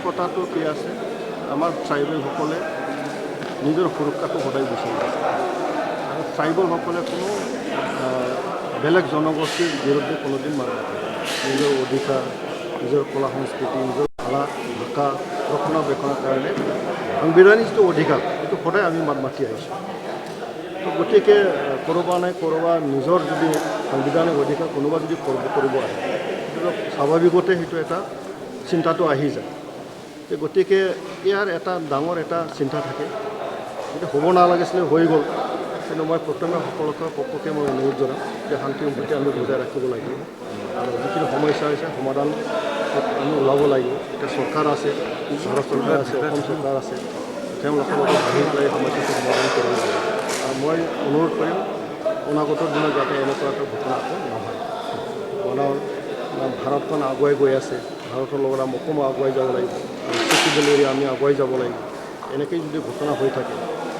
কথাটো কি আছে আমাৰ ট্ৰাইবেলসকলে নিজৰ সুৰক্ষাটো সদায় বিচাৰি আছে আৰু ট্ৰাইবেলসকলে কোনো বেলেগ জনগোষ্ঠীৰ বিৰুদ্ধে কোনোদিন মাত নাথাকে নিজৰ অধিকাৰ নিজৰ কলা সংস্কৃতি নিজৰ ভাষা ৰক্ষণাবেক্ষণৰ কাৰণে সাংবিধানিক যিটো অধিকাৰ সেইটো সদায় আমি মাত মাতি আহিছোঁ তো গতিকে ক'ৰবাৰ নাই ক'ৰবাৰ নিজৰ যদি সাংবিধানিক অধিকাৰ কোনোবা যদি কৰিব আহে সেইটো স্বাভাৱিকতে সেইটো এটা চিন্তাটো আহি যায় গতিকে ইয়াৰ এটা ডাঙৰ এটা চিন্তা থাকে কিন্তু হ'ব নালাগিছিলে হৈ গ'ল কিন্তু মই প্ৰথমে সকলোকে পক্ষকে মই অনুৰোধ জনাম যে শান্তি সম্প্ৰীতি আমি বজাই ৰাখিব লাগিব আৰু যিখিনি সমস্যা হৈছে সমাধান আমি ওলাব লাগিব এতিয়া চৰকাৰ আছে ভাৰত চৰকাৰ আছে অসম চৰকাৰ আছে তেওঁলোকৰ লগত আহি পেলাই সমস্যাটো সমাধান কৰিব লাগিব আৰু মই অনুৰোধ কৰিম অনাগত দিনত যাতে এনেকুৱা এটা ঘটনা আকৌ নহয় কাৰণ ভাৰতখন আগুৱাই গৈ আছে ভাৰতৰ লগত আমি অসমো আগুৱাই যাব লাগিব চিকিৎসালয়ৰে আমি আগুৱাই যাব লাগিব এনেকৈ যদি ঘটনা হৈ থাকে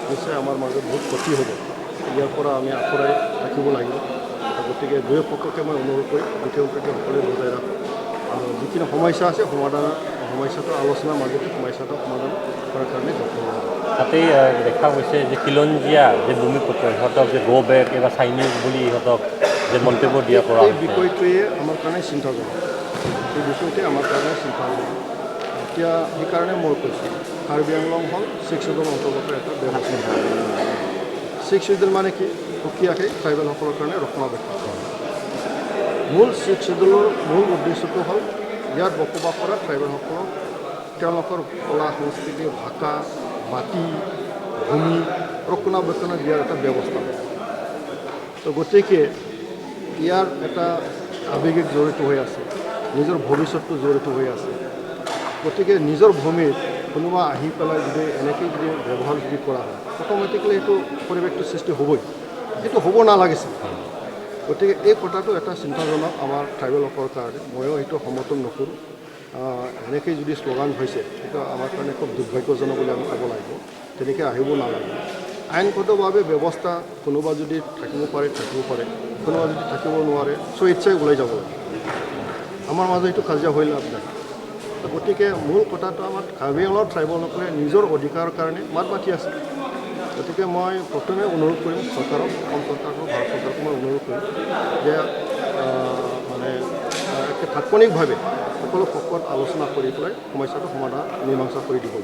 নিশ্চয় আমাৰ মাজত বহুত ক্ষতি হ'ব ইয়াৰ পৰা আমি আঁতৰাই থাকিব লাগিব গতিকে দুয়ো পক্ষকে মই অনুৰোধ কৰিম গোটেই সম্প্ৰীতি সকলোৱে বজাই ৰাখোঁ আৰু যিখিনি সমস্যা আছে সমস্যাটো আলোচনাৰ মাজতে সমস্যাটো সমাধান কৰাৰ কাৰণে যত্ন ল'ব তাতেই দেখা গৈছে যে খিলঞ্জীয়া যে ভূমিপুত্ৰ ইহঁতক যে গ' বেক বা চাইনিজ বুলি ইহঁতক যে মন্তব্য দিয়া পৰা এই বিষয়টোৱে আমাৰ কাৰণে চিন্তাজনক এই বিষয়টোৱে আমাৰ কাৰণে চিন্তাজনক এতিয়া সেইকাৰণে মই কৈছোঁ কাৰ্বি আংলং হ'ল 6 শিডিউলৰ অন্তৰ্গত এটা ব্যৱস্থা 6 শিডিউল মানে কি সুকীয়াকৈ ট্ৰাইবেলসকলৰ কাৰণে ৰক্ষণাবেক্ষণ মূল 6 শিডিউলৰ মূল উদ্দেশ্যটো হ'ল ইয়াত বসবাস কৰা ট্ৰাইবেলসকলক তেওঁলোকৰ কলা সংস্কৃতি ভাষা মাটি ভূমি ৰক্ষণাবেক্ষণ দিয়াৰ এটা ব্যৱস্থা তো গতিকে ইয়াৰ এটা আৱেগিক জড়িত হৈ আছে নিজৰ ভৱিষ্যতটো জড়িত হৈ আছে গতিকে নিজৰ ভূমিত কোনোবা আহি পেলাই যদি এনেকৈ যদি ব্যৱহাৰ যদি কৰা হয় অট'মেটিকেলি সেইটো পৰিৱেশটো সৃষ্টি হ'বই সেইটো হ'ব নালাগিছিল গতিকে এই কথাটো এটা চিন্তাজনক আমাৰ ট্ৰাইবেলসকলৰ কাৰণে ময়ো সেইটো সমৰ্থন নকৰোঁ এনেকৈ যদি শ্লোগান হৈছে সেইটো আমাৰ কাৰণে খুব দুৰ্ভাগ্যজনক বুলি আমি ক'ব লাগিব তেনেকৈ আহিব নালাগে আইনগতভাৱে ব্যৱস্থা কোনোবা যদি থাকিব পাৰে কোনোবা যদি থাকিব নোৱাৰে স্বেচ্ছাই ওলাই যাব লাগে আমাৰ মাজত এইটো কাজিয়া হৈ লাভ নাই গতিকে মূল কথাটো আমাৰ কাৰ্বি আংলং ট্ৰাইবেলসকলে নিজৰ অধিকাৰৰ কাৰণে মাত মাতি আছে গতিকে মই প্ৰথমে অনুৰোধ কৰিম চৰকাৰক অসম চৰকাৰক ভাৰত চৰকাৰক মই অনুৰোধ কৰিম যে মানে তাৎক্ষণিকভাৱে সকলো পক্ষত আলোচনা কৰি পেলাই সমস্যাটো সমাধান মীমাংসা কৰি দিব